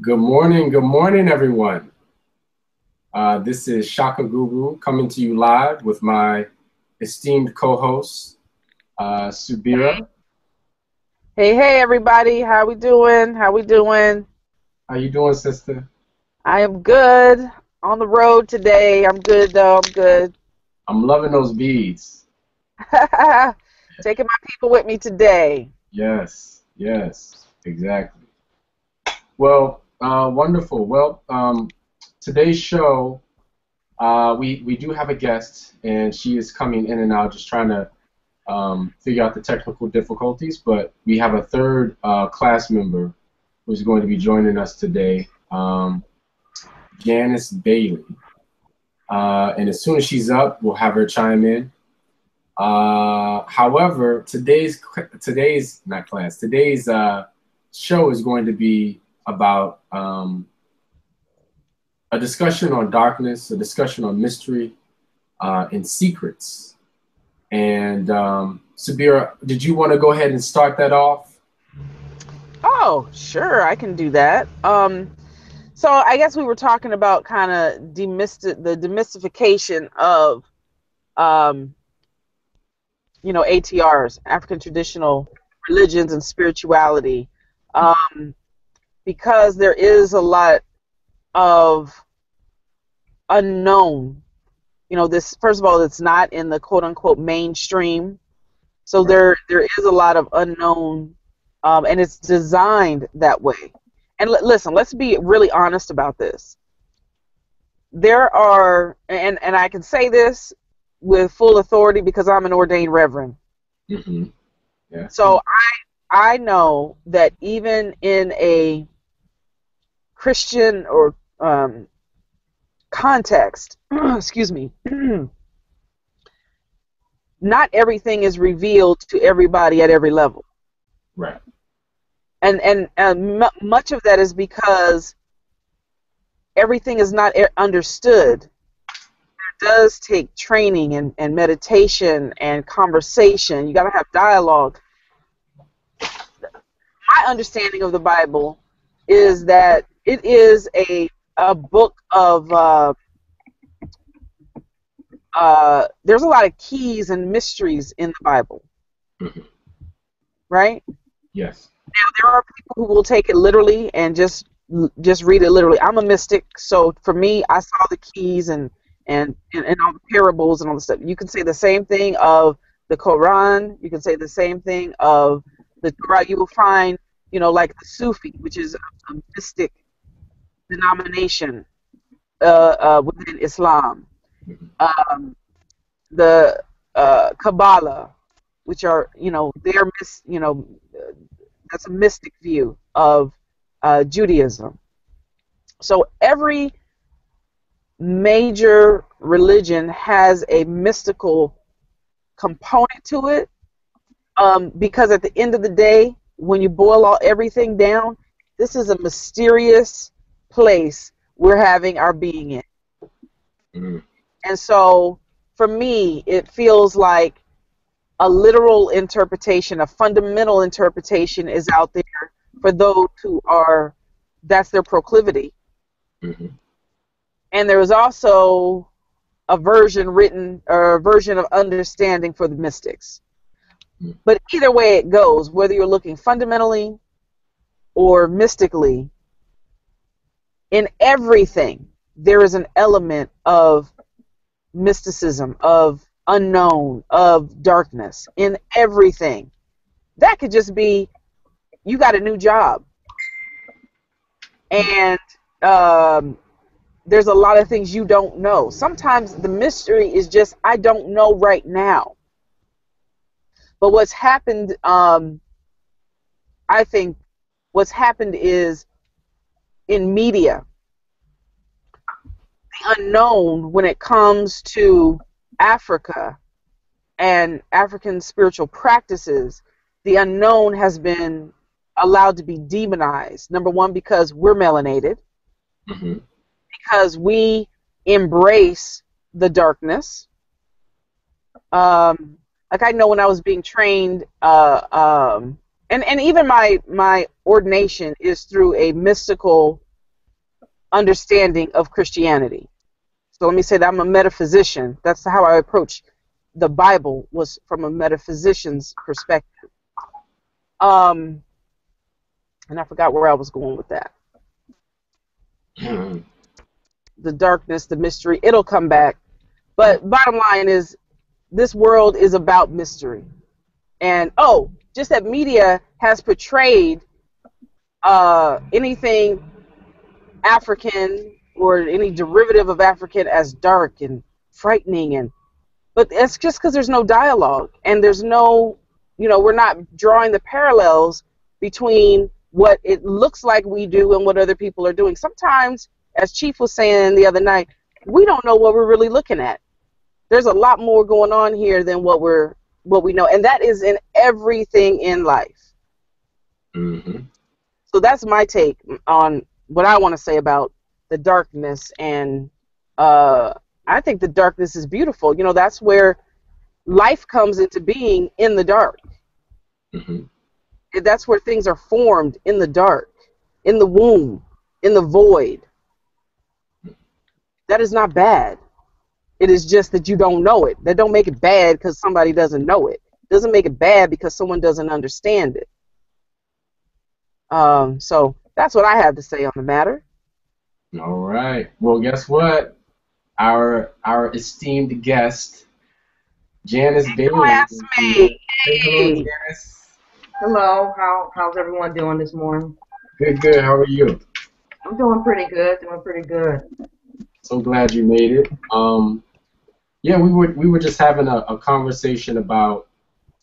Good morning, everyone. This is ShakaGuru coming to you live with my esteemed co-host, Subira. Hey, everybody. How we doing? How we doing? How you doing, sister? I am good. On the road today. I'm good, though. I'm good. I'm loving those beads. Taking my people with me today. Yes, exactly. Well, wonderful. Well, today's show, we do have a guest, and she is coming in and out, just trying to figure out the technical difficulties. But we have a third class member who's going to be joining us today, Janice Bailey. And as soon as she's up, we'll have her chime in. However, today's show is going to be about a discussion on darkness, a discussion on mystery, and secrets. And Subira, did you want to go ahead and start that off? Oh, sure, I can do that. So I guess we were talking about kind of the demystification of, ATRs, African traditional religions and spirituality, because there is a lot of unknown. This, first of all, it's not in the quote unquote mainstream. So there is a lot of unknown, and it's designed that way. And listen, let's be really honest about this. There are, and I can say this with full authority because I'm an ordained reverend. Mm-hmm. Yeah. So I know that even in a Christian or context, excuse me, not everything is revealed to everybody at every level. Right. And much of that is because everything is not understood. It does take training and meditation and conversation. You got to have dialogue. My understanding of the Bible is that it is a book of there's a lot of keys and mysteries in the Bible. Mm-hmm. Right? Yes. Now there are people who will take it literally and just read it literally. I'm a mystic, so for me, I saw the keys and all the parables and all the stuff. You can say the same thing of the Quran. You can say the same thing of the Torah. You will find, like the Sufi, which is a mystic denomination within Islam. The Kabbalah, which are, that's a mystic view of Judaism. So every major religion has a mystical component to it, because at the end of the day, when you boil everything down, this is a mysterious place we're having our being in. Mm-hmm. And so for me, it feels like a literal interpretation, a fundamental interpretation is out there for those who are, that's their proclivity. Mm-hmm. And there is also a version written, or a version of understanding for the mystics. Mm-hmm. But either way it goes, whether you're looking fundamentally or mystically, in everything there is an element of mysticism, of unknown, of darkness, in everything. That could just be, you got a new job, and there's a lot of things you don't know. Sometimes the mystery is just, I don't know right now. But what's happened, I think what's happened is, in media, the unknown when it comes to Africa and African spiritual practices, the unknown has been allowed to be demonized. Number one, because we're melanated, mm-hmm. because we embrace the darkness. Like I know when I was being trained, and even my ordination is through a mystical understanding of Christianity. So let me say that I'm a metaphysician. That's how I approach the Bible, was from a metaphysician's perspective. And I forgot where I was going with that. The darkness, the mystery, it'll come back. But bottom line is, this world is about mystery. And, just that media has portrayed anything African or any derivative of African as dark and frightening, but it's just because there's no dialogue, and there's no, we're not drawing the parallels between what it looks like we do and what other people are doing. Sometimes, as Chief was saying the other night, we don't know what we're really looking at. There's a lot more going on here than what we know, and that is in everything in life. Mm-hmm. So that's my take on what I want to say about the darkness, and I think the darkness is beautiful. That's where life comes into being, in the dark. Mm-hmm. That's where things are formed, in the dark, in the womb, in the void. That is not bad. It is just that you don't know it. That don't make it bad because somebody doesn't know it. It doesn't make it bad because someone doesn't understand it. So that's what I have to say on the matter. All right. Well, guess what? Our esteemed guest, Janice Bailey. Classmate. Hello, Janice. Hello. How's everyone doing this morning? Good. How are you? I'm doing pretty good. So glad you made it. Yeah, we were just having a conversation about,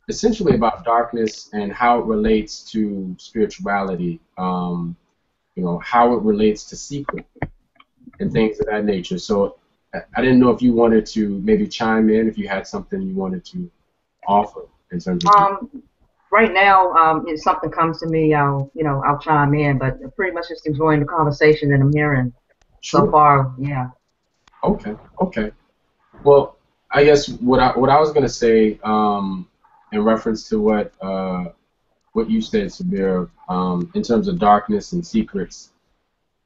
essentially, about darkness and how it relates to spirituality. How it relates to secret and things of that nature. So I didn't know if you wanted to maybe chime in, if you had something you wanted to offer in terms of. Right now, if something comes to me, I'll chime in. But I'm pretty much just enjoying the conversation that I'm hearing so far. Yeah. Okay. Well, I guess what I was gonna say, in reference to what you said, Subira, in terms of darkness and secrets,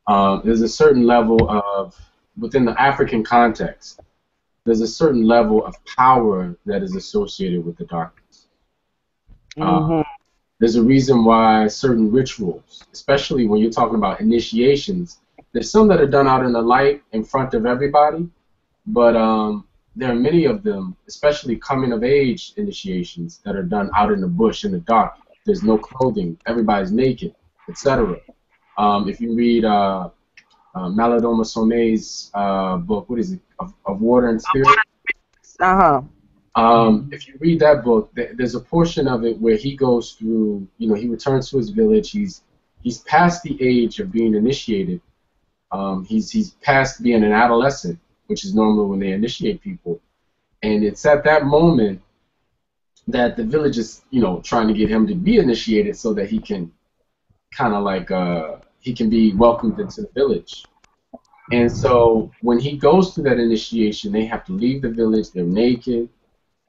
there's a certain level of, within the African context, there's a certain level of power that is associated with the darkness. There's a reason why certain rituals, especially when you're talking about initiations, there's some that are done out in the light in front of everybody, but there are many of them, especially coming of age initiations, that are done out in the bush in the dark. There's no clothing, everybody's naked, etc. If you read Malidoma Some's book, what is it, of Water and Spirit? If you read that book, there's a portion of it where he goes through, he returns to his village. He's past the age of being initiated. He's past being an adolescent, which is normally when they initiate people. And it's at that moment that the village is, trying to get him to be initiated so that he can kind of like, he can be welcomed into the village. And so when he goes through that initiation, they have to leave the village. They're naked.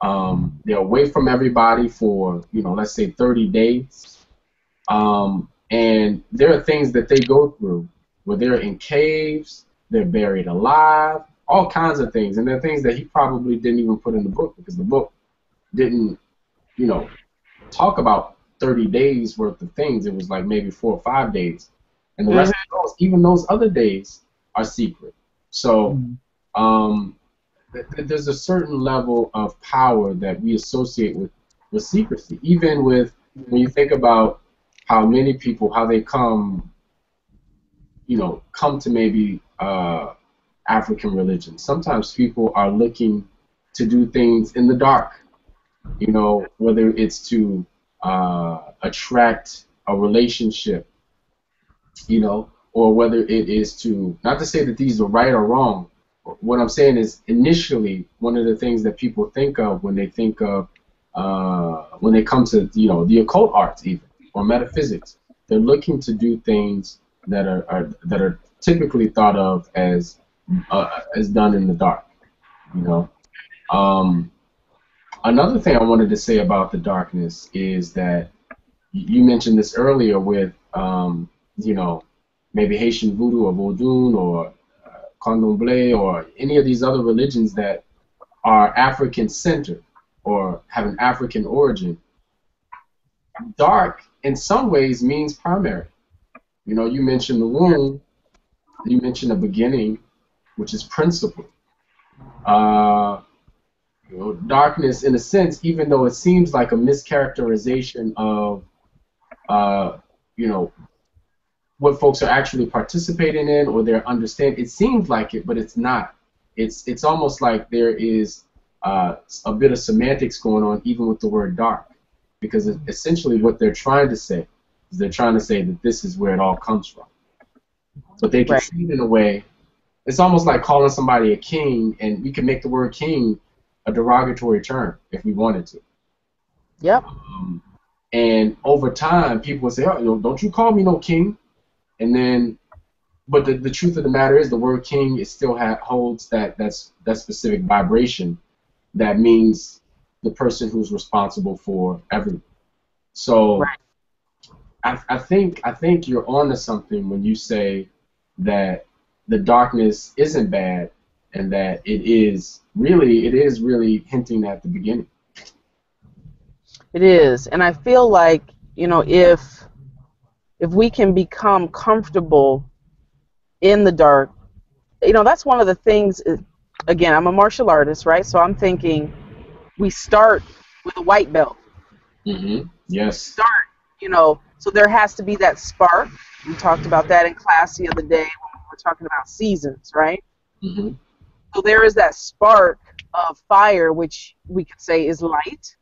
They're away from everybody for, let's say 30 days. And there are things that they go through where they're in caves, they're buried alive, all kinds of things. And there are things that he probably didn't even put in the book because the book didn't, talk about 30 days worth of things. It was like maybe 4 or 5 days. And the rest of those, even those other days, are secret. So there's a certain level of power that we associate with secrecy. Even with, when you think about how many people, how they come to maybe African religion. Sometimes people are looking to do things in the dark, whether it's to attract a relationship, or whether it is to, not to say that these are right or wrong. What I'm saying is, initially, one of the things that people think of when they think of, when they come to, the occult arts even, or metaphysics, they're looking to do things that are typically thought of as done in the dark, Another thing I wanted to say about the darkness is that you mentioned this earlier with, maybe Haitian voodoo or Vodun or Candomblé or any of these other religions that are African-centered or have an African origin, dark in some ways means primary. You know, you mentioned the womb, you mentioned the beginning, which is principle. You know, darkness, in a sense, even though it seems like a mischaracterization of, you know, what folks are actually participating in or their understanding, it seems like it, but it's not. It's almost like there is a bit of semantics going on even with the word dark, because essentially what they're trying to say is they're trying to say that this is where it all comes from. But they can see it in a way. It's almost like calling somebody a king, and we can make the word king a derogatory term if we wanted to. Yep. And over time, people will say, "Oh, you know, don't you call me no king." And then, but the truth of the matter is, the word king is still holds that specific vibration that means the person who's responsible for everything. So, I think you're onto something when you say that the darkness isn't bad, and that it is really hinting at the beginning. It is, and I feel like, you know, if we can become comfortable in the dark, you know, that's one of the things. Again, I'm a martial artist, right? So I'm thinking we start with a white belt. Mm-hmm. Yes. Start, you know, so there has to be that spark. We talked about that in class the other day when we were talking about seasons, right? Mm-hmm. So there is that spark of fire, which we could say is light.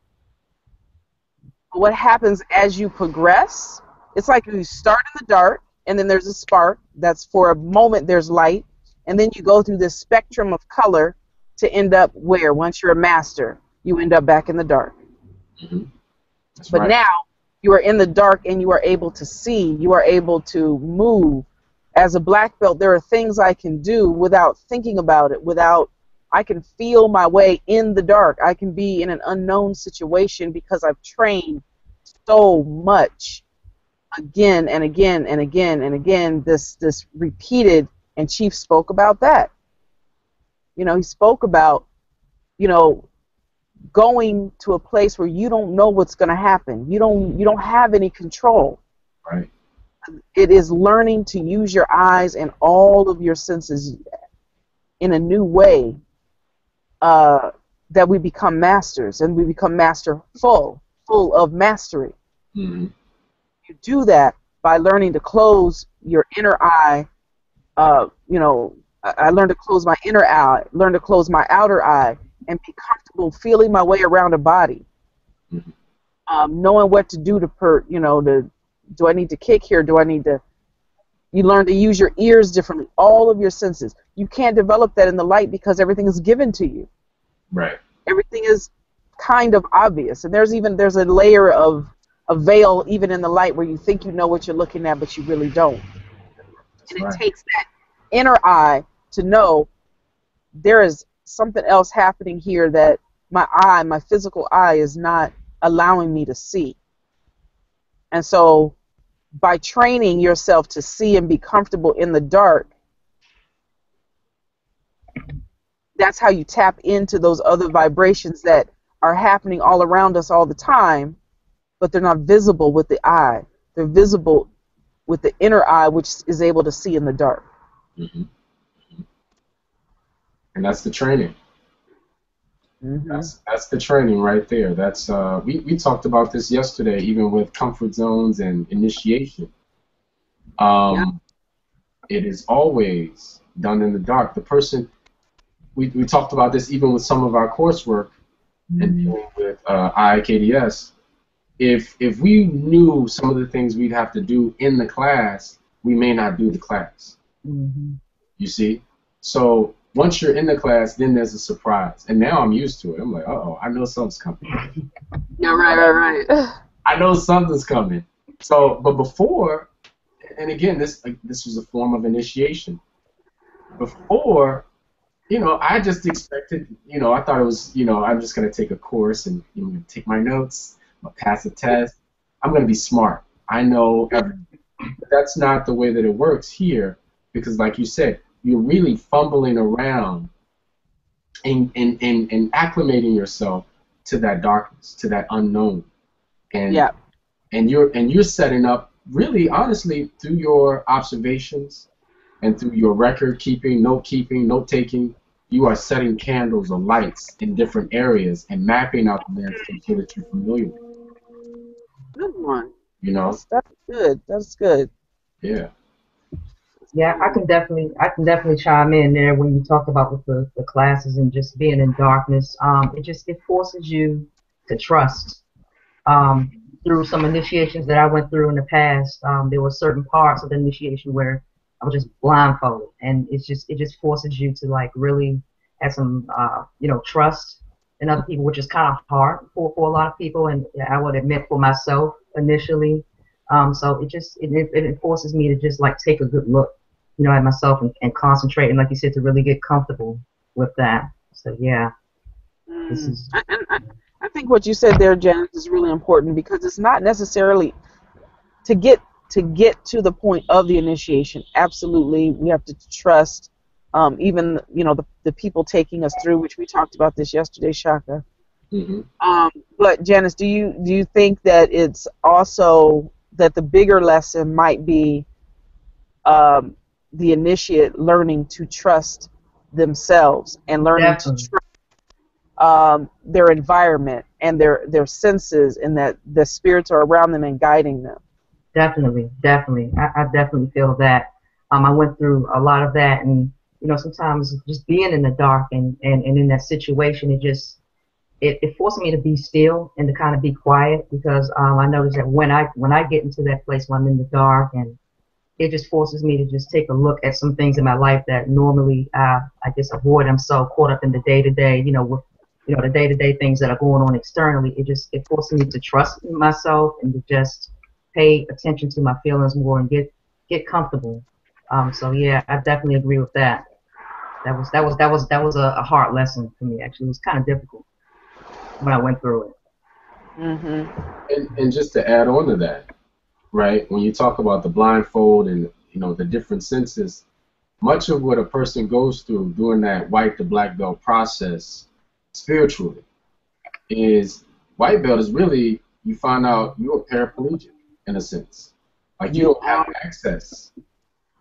But what happens as you progress, it's like you start in the dark, and then there's a spark. That's for a moment there's light, and then you go through this spectrum of color to end up where, once you're a master, you end up back in the dark. Mm-hmm. But now you are in the dark and you are able to see, you are able to move. As a black belt, there are things I can do without thinking about it, I can feel my way in the dark. I can be in an unknown situation because I've trained so much again and again and again and again, this repeated, and Chief spoke about that. You know, he spoke about, you know, going to a place where you don't know what's going to happen. You don't have any control. Right. It is learning to use your eyes and all of your senses in a new way that we become masters, and we become full of mastery. Mm-hmm. You do that by learning to close your inner eye. You know, I learned to close my inner eye, learn to close my outer eye, and be comfortable feeling my way around a body. Mm-hmm. Knowing what to do do I need to kick here? You learn to use your ears differently, all of your senses. You can't develop that in the light because everything is given to you. Right. Everything is kind of obvious, and there's a layer of a veil even in the light where you think you know what you're looking at, but you really don't. And it takes that inner eye to know there is something else happening here that my physical eye is not allowing me to see. And so by training yourself to see and be comfortable in the dark, that's how you tap into those other vibrations that are happening all around us all the time, but they're not visible with the eye. They're visible with the inner eye, which is able to see in the dark. Mm-hmm. And that's the training. Mm-hmm. That's the training right there. That's we talked about this yesterday, even with comfort zones and initiation. It is always done in the dark. The person, we talked about this even with some of our coursework and dealing with IIKDS. If we knew some of the things we'd have to do in the class, we may not do the class. Mm-hmm. You see? So once you're in the class, then there's a surprise. And now I'm used to it. I'm like, uh-oh, I know something's coming. Yeah, right. I know something's coming. So, but before, and again, this was a form of initiation. Before, I just expected, I thought it was, I'm just going to take a course and take my notes, I'll pass a test. I'm going to be smart. I know everything. But that's not the way that it works here, because like you said, you're really fumbling around and acclimating yourself to that darkness, to that unknown. And Yeah. and you're setting up, really honestly, through your observations and through your record keeping, note taking, you are setting candles or lights in different areas and mapping out the landscape so that you're familiar with it, Good one. you know? That's good. That's good. Yeah. Yeah, I can definitely chime in there when you talk about with the classes and just being in darkness. It forces you to trust. Through some initiations that I went through in the past, there were certain parts of the initiation where I was just blindfolded, and it just forces you to like really have some trust in other people, which is kind of hard for a lot of people, and I would admit for myself initially. So it forces me to just like take a good look, at myself and concentrate, and like you said, to really get comfortable with that. So yeah, this is I think what you said there, Janice, is really important because it's not necessarily to get to the point of the initiation. Absolutely, we have to trust even the people taking us through, which we talked about this yesterday, Shaka. But Janice, do you think that it's also that the bigger lesson might be the initiate learning to trust themselves and learning to definitely. trust their environment and their senses, and that the spirits are around them and guiding them? Definitely, definitely. I definitely feel that. I went through a lot of that, and sometimes just being in the dark and in that situation, it forced me to be still and to kind of be quiet, because I noticed that when I get into that place when I'm in the dark, and it just forces me to just take a look at some things in my life that normally I just avoid. I'm so caught up in the day to day, with the day to day things that are going on externally. It forces me to trust in myself and to just pay attention to my feelings more and get comfortable. So yeah, I definitely agree with that. That was a hard lesson for me. Actually, it was kind of difficult when I went through it. And just to add on to that, right, when you talk about the blindfold and the different senses, much of what a person goes through during that white to black belt process spiritually is white belt is really, you find out you're a paraplegic in a sense. Like you don't have access.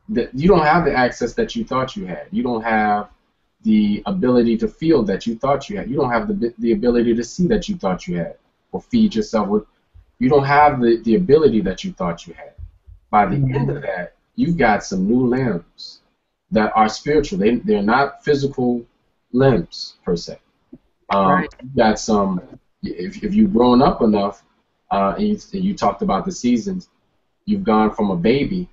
You don't have the access that you thought you had. You don't have the ability to feel that you thought you had. You don't have the ability to see that you thought you had, or feed yourself with. You don't have the ability that you thought you had. By the end of that, you've got some new limbs that are spiritual. They're not physical limbs per se. Right. You've got some. If you've grown up enough, and you talked about the seasons, you've gone from a baby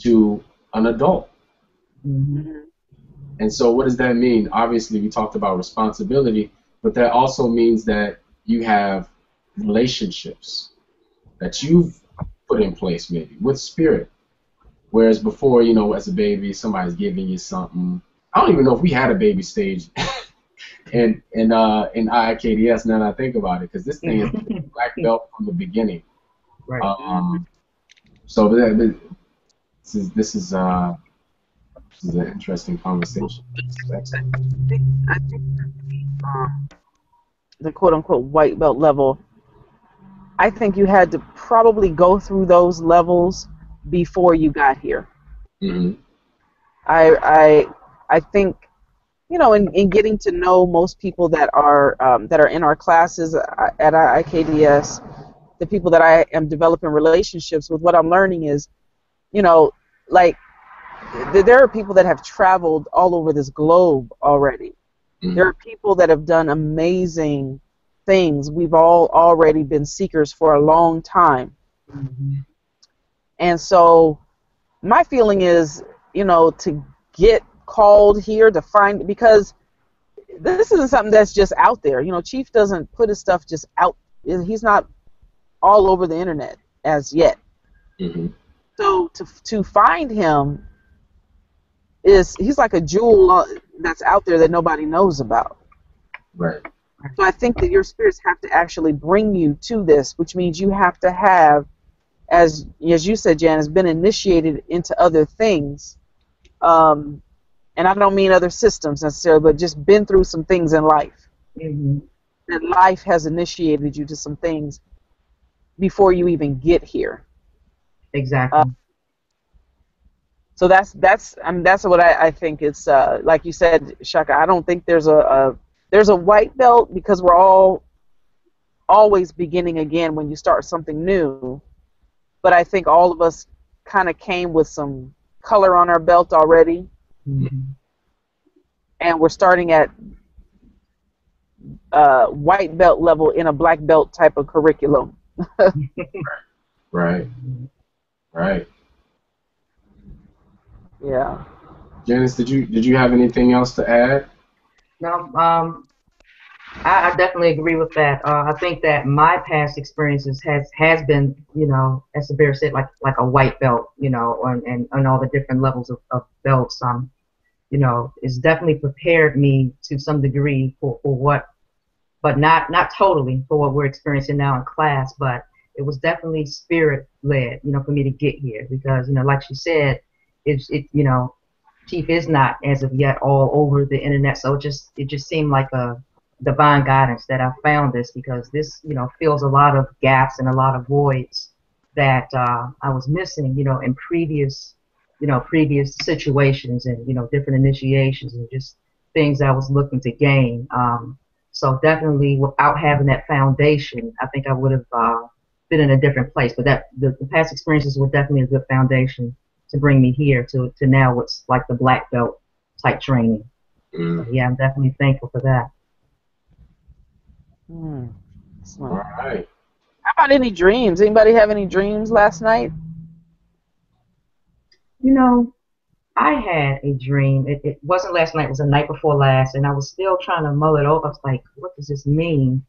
to an adult. And so what does that mean? Obviously, we talked about responsibility, but that also means that you have relationships that you've put in place maybe with spirit. Whereas before, as a baby, somebody's giving you something. I don't even know if we had a baby stage in IKDS now that I think about it, because this thing is black belt from the beginning. Right. So this is an interesting conversation. I think the quote unquote white belt level, I think you had to probably go through those levels before you got here. I think in getting to know most people that are in our classes at IKDS, the people that I am developing relationships with, what I'm learning is, like there are people that have traveled all over this globe already. There are people that have done amazing things. We've all already been seekers for a long time. And so my feeling is, to get called here to find, because this isn't something that's just out there. Chief doesn't put his stuff just out. He's not all over the internet as yet. So to find him he's like a jewel that's out there that nobody knows about. Right. So I think that your spirits have to actually bring you to this, which means you have to have as you said, Jan, has been initiated into other things. And I don't mean other systems necessarily, but just been through some things in life. Mm-hmm. That life has initiated you to some things before you even get here. Exactly. So that's what I think. It's like you said, Shaka. I don't think there's a white belt, because we're all always beginning again when you start something new. But I think all of us kind of came with some color on our belt already, Mm-hmm. and we're starting at white belt level in a black belt type of curriculum. Right. Right. Yeah. Janice, did you have anything else to add? No, I definitely agree with that. I think that my past experiences has been, as Subira said, like a white belt, and all the different levels of belts. It's definitely prepared me to some degree for what, but not totally for what we're experiencing now in class. But it was definitely spirit led, for me to get here, because like she said, Chief is not as of yet all over the internet, so it just seemed like a divine guidance that I found this, because this fills a lot of gaps and a lot of voids that I was missing in previous situations, and different initiations and just things I was looking to gain. So definitely, without having that foundation, I think I would have been in a different place. But the past experiences were definitely a good foundation to bring me here to now what's like the black belt type training. So, yeah, I'm definitely thankful for that. All right. How about any dreams? Anybody have any dreams last night? I had a dream. It wasn't last night, it was the night before last, and I was still trying to mull it over. I was like, what does this mean?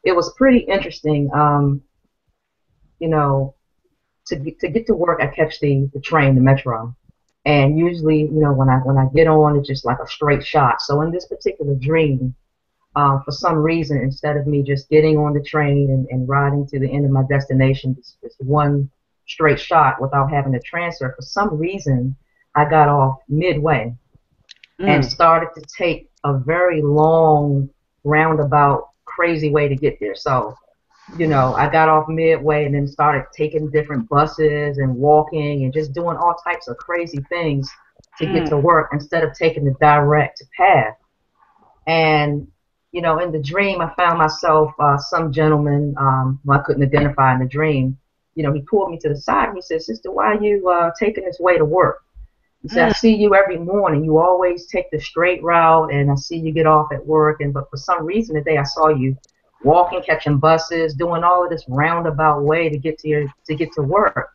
It was pretty interesting. To get to work, I catch the train, the metro. And usually, when I get on, it's just like a straight shot. So in this particular dream, for some reason, instead of me just getting on the train and riding to the end of my destination, just one straight shot without having to transfer, for some reason, I got off midway and started to take a very long, roundabout, crazy way to get there. So, I got off midway and then started taking different buses and walking and just doing all types of crazy things to get to work instead of taking the direct path. And, in the dream, I found myself, some gentleman, who I couldn't identify in the dream, he pulled me to the side and he said, "Sister, why are you taking this way to work?" He said, "I see you every morning. You always take the straight route, and I see you get off at work. But for some reason today, I saw you walking, catching buses, doing all of this roundabout way to get to work."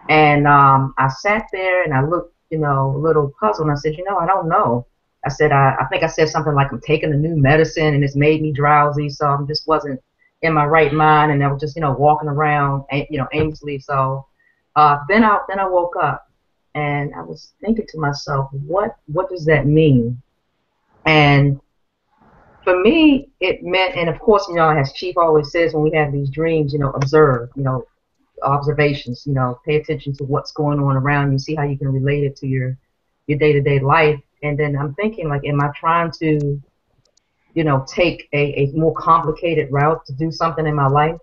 And I sat there and I looked, a little puzzled. And I said, I don't know. I said, I think I said something like, I'm taking a new medicine and it's made me drowsy, so I just wasn't in my right mind, and I was just, walking around, aimlessly. So then I woke up. And I was thinking to myself, what does that mean? And for me, it meant, and of course, as Chief always says when we have these dreams, observe, observations, pay attention to what's going on around you, see how you can relate it to your day-to-day life. And then I'm thinking, like, am I trying to, take a more complicated route to do something in my life?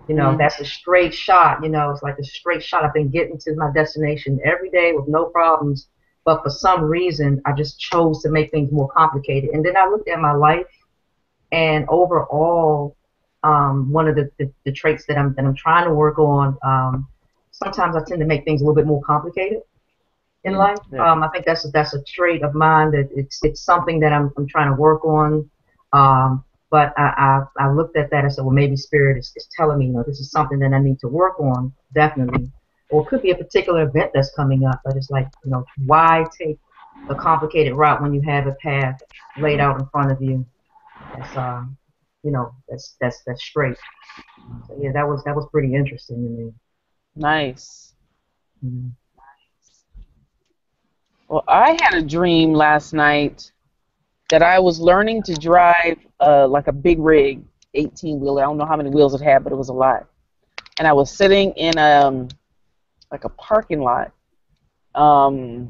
That's a straight shot, it's like a straight shot. I've been getting to my destination every day with no problems, but for some reason, I just chose to make things more complicated. And then I looked at my life, and overall, one of the traits that I'm trying to work on, sometimes I tend to make things a little bit more complicated in life. I think that's a trait of mine, that it's something that I'm trying to work on. But I looked at that and said, well, maybe Spirit is telling me, this is something that I need to work on, definitely. Or it could be a particular event that's coming up, but it's like, why take a complicated route when you have a path laid out in front of you? That's that's straight. So yeah, that was pretty interesting to me. Nice. Well, I had a dream last night that I was learning to drive like a big rig, 18-wheeler. I don't know how many wheels it had, but it was a lot. and I was sitting in like a parking lot, or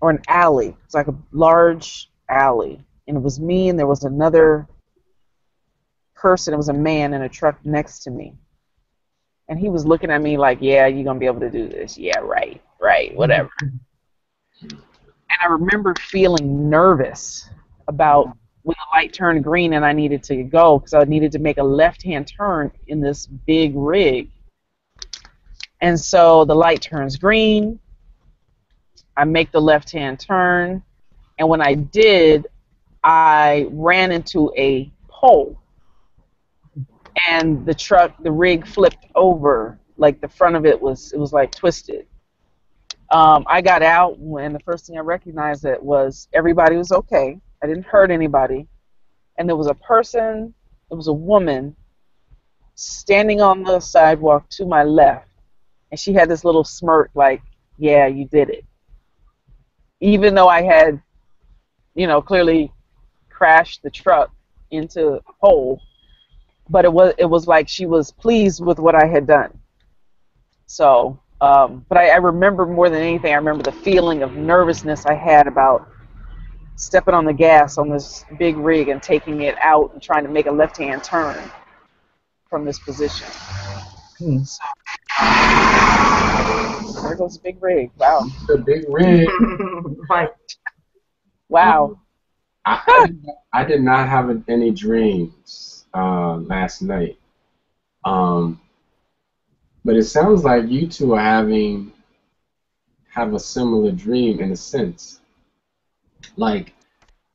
an alley. It's like a large alley, and it was me, and there was another person. It was a man in a truck next to me, and he was looking at me like, "Yeah, you're gonna be able to do this. Yeah, right, right, whatever." And I remember feeling nervous about when the light turned green and I needed to go because I needed to make a left-hand turn in this big rig. And so the light turns green. I make the left-hand turn. And when I did, I ran into a pole. And the rig flipped over. Like the front of it was like twisted. I got out, and the first thing I recognized that was everybody was okay. I didn't hurt anybody. And there was a woman standing on the sidewalk to my left. And she had this little smirk like, yeah, you did it. Even though I had, clearly crashed the truck into a pole. But it was like she was pleased with what I had done. So, but I remember more than anything, I remember the feeling of nervousness I had about stepping on the gas on this big rig and taking it out and trying to make a left-hand turn from this position. So, there goes the big rig. Wow. The big rig. Wow. I did not have any dreams last night. But it sounds like you two are have a similar dream in a sense. Like,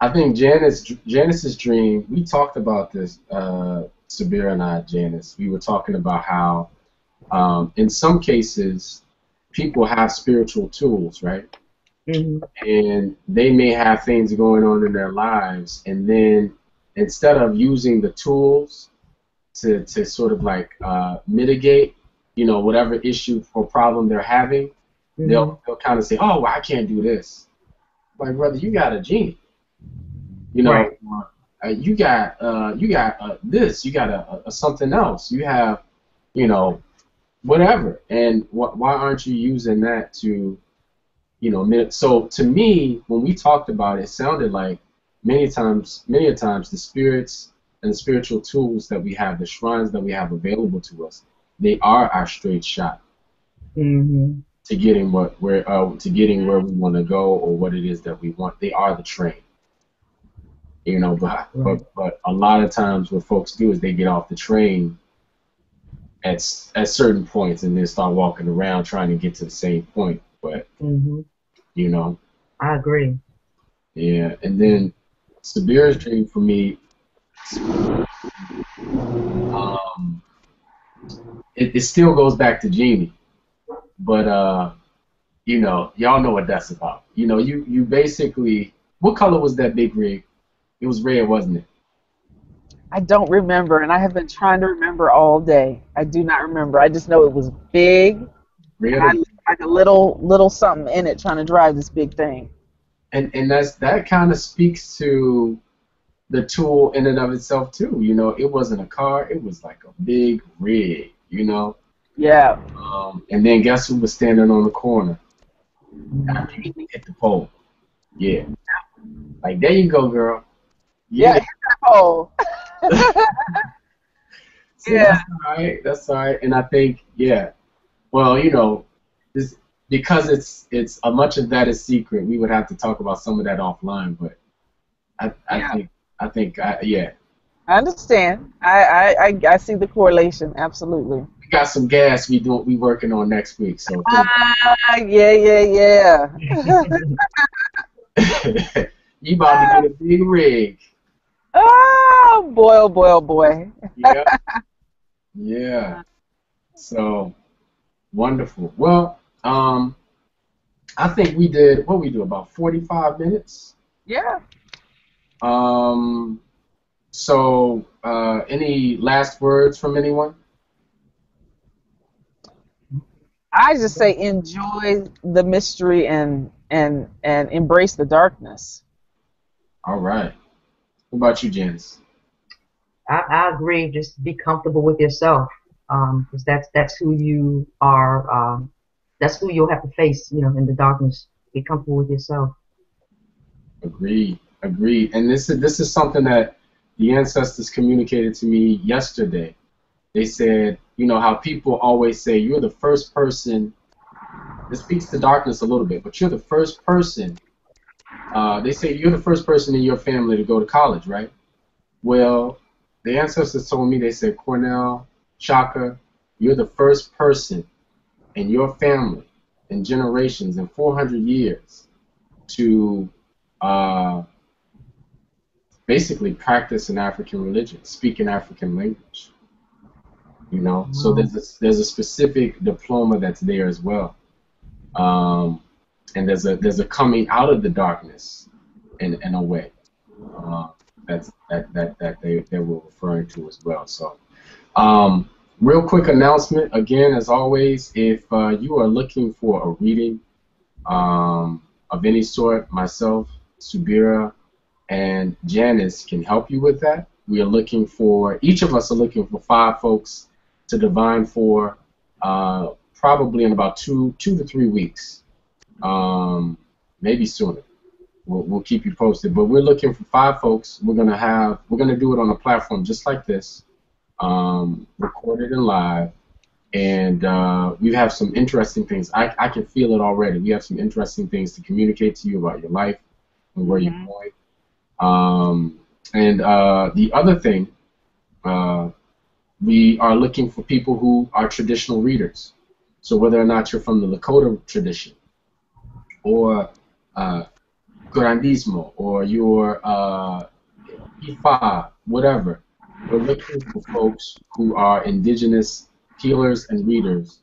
I think Janice's dream, we talked about this, Subira and I, Janice. We were talking about how in some cases people have spiritual tools, right? Mm-hmm. And they may have things going on in their lives, and then instead of using the tools to sort of like mitigate, whatever issue or problem they're having, mm-hmm. they'll kind of say, oh, well, I can't do this. Like, brother, you got a genie. Right. You got this. You got a something else. You have, whatever. And why aren't you using that to, so to me, when we talked about it, it sounded like many a times the spirits and the spiritual tools that we have, the shrines that we have available to us, they are our straight shot mm-hmm. to getting where we want to go or what it is that we want. They are the train, But a lot of times what folks do is they get off the train at certain points and then start walking around trying to get to the same point. But mm-hmm. I agree. Yeah, and then Subira's Dream for me. It still goes back to Genie, but y'all know what that's about. You basically, what color was that big rig? It was red, wasn't it? I don't remember, and I have been trying to remember all day. I do not remember. I just know it was big. Really? And I like a little something in it trying to drive this big thing. And that kind of speaks to the tool in and of itself too. It wasn't a car; it was like a big rig. Yeah. And then guess who was standing on the corner after you hit the pole? Yeah. Like, there you go, girl. Yeah, hit the pole. See, yeah. That's all right. And I think, yeah. Well, because it's much of that is secret. We would have to talk about some of that offline, but I think, yeah. I understand. I see the correlation. Absolutely. We got some gas we working on next week. So. Yeah. You about to get a big rig. Oh boy! Oh boy! Oh boy! Yeah. So wonderful. Well, I think we did about 45 minutes. Yeah. So, any last words from anyone? I just say enjoy the mystery and embrace the darkness. All right. What about you, Janice? I agree. Just be comfortable with yourself. because that's who you are. That's who you'll have to face, in the darkness. Be comfortable with yourself. Agreed. Agreed. And this is something that the ancestors communicated to me yesterday. They said, how people always say you're the first person. This speaks to darkness a little bit, but you're the first person. They say you're the first person in your family to go to college, right? Well, the ancestors told me, they said, Cornell, Shaka, you're the first person in your family in generations, in 400 years, to basically practice an African religion, speak an African language. So there's a specific diploma that's there as well, and there's a coming out of the darkness in a way that they were referring to as well. So real quick announcement again, as always, if you are looking for a reading of any sort, myself, Subira, and Janice can help you with that. We are looking for, each of us are looking for 5 folks to divine for probably in about 2 to 3 weeks, maybe sooner. We'll keep you posted, but we're looking for 5 folks. We're gonna do it on a platform just like this, recorded and live, and we have some interesting things. I can feel it already. We have some interesting things to communicate to you about your life and where you're going. And the other thing, we are looking for people who are traditional readers. So whether or not you're from the Lakota tradition, or Grandismo, or you're Ifa, whatever, we're looking for folks who are indigenous healers and readers,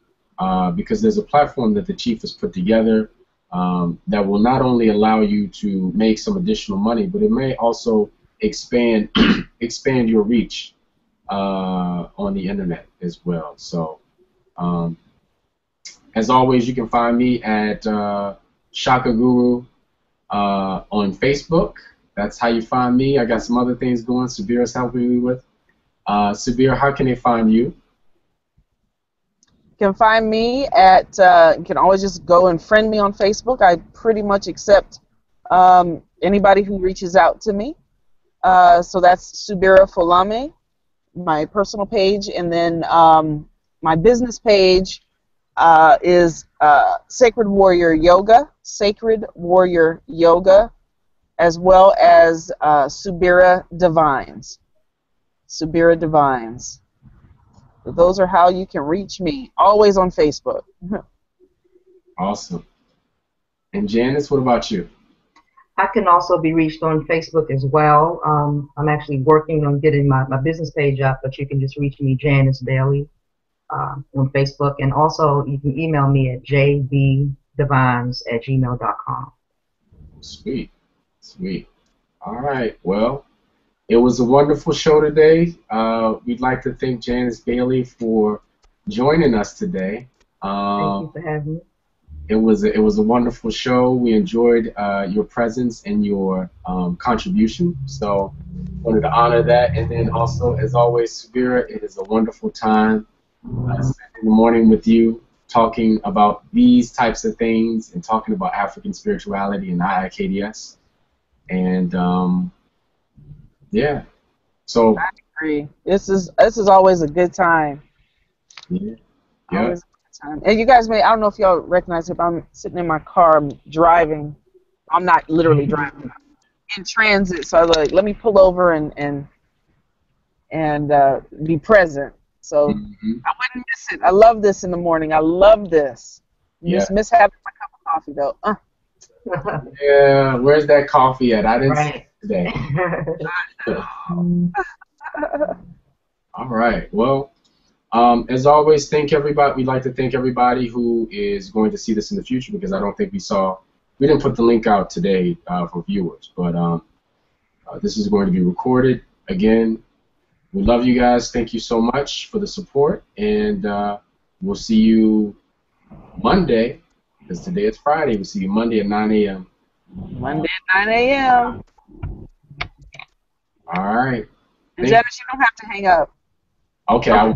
because there's a platform that the chief has put together that will not only allow you to make some additional money, but it may also expand your reach on the internet as well. So as always, you can find me at ShakaGuru on Facebook. That's how you find me. I got some other things going Subira's helping me with. Subira, how can they find you? You can find me at, you can always just go and friend me on Facebook. I pretty much accept anybody who reaches out to me. So that's Subira Folame, my personal page, and then my business page is Sacred Warrior Yoga, as well as Subira Divines. Subira Divines. So those are how you can reach me, always on Facebook. Awesome. And Janice, what about you? I can also be reached on Facebook as well. I'm actually working on getting my business page up, but you can just reach me, Janice Bailey, on Facebook. And also, you can email me at jbdivines@gmail.com. Sweet. Sweet. All right. Well, it was a wonderful show today. We'd like to thank Janice Bailey for joining us today. Thank you for having me. It was a wonderful show. We enjoyed your presence and your contribution. So wanted to honor that. And then also, as always, Subira, it is a wonderful time spending the morning with you, talking about these types of things and talking about African spirituality and IIKDS. And yeah, so I agree. This is always a good time. Yeah. Always a good time. And you guys I don't know if y'all recognize it, but I'm sitting in my car, I'm driving. I'm not literally driving. I'm in transit, so I was like, let me pull over and be present. So I wouldn't miss it. I love this in the morning. I love this. Miss having my cup of coffee though. Yeah, where's that coffee at? I didn't see it today. All right. Well, as always, thank everybody. We'd like to thank everybody who is going to see this in the future, because I don't think we didn't put the link out today for viewers, but this is going to be recorded. Again, we love you guys. Thank you so much for the support, and we'll see you Monday, because today is Friday. We'll see you Monday at 9 a.m. Monday at 9 a.m. All right. And Janice, you don't have to hang up. Okay.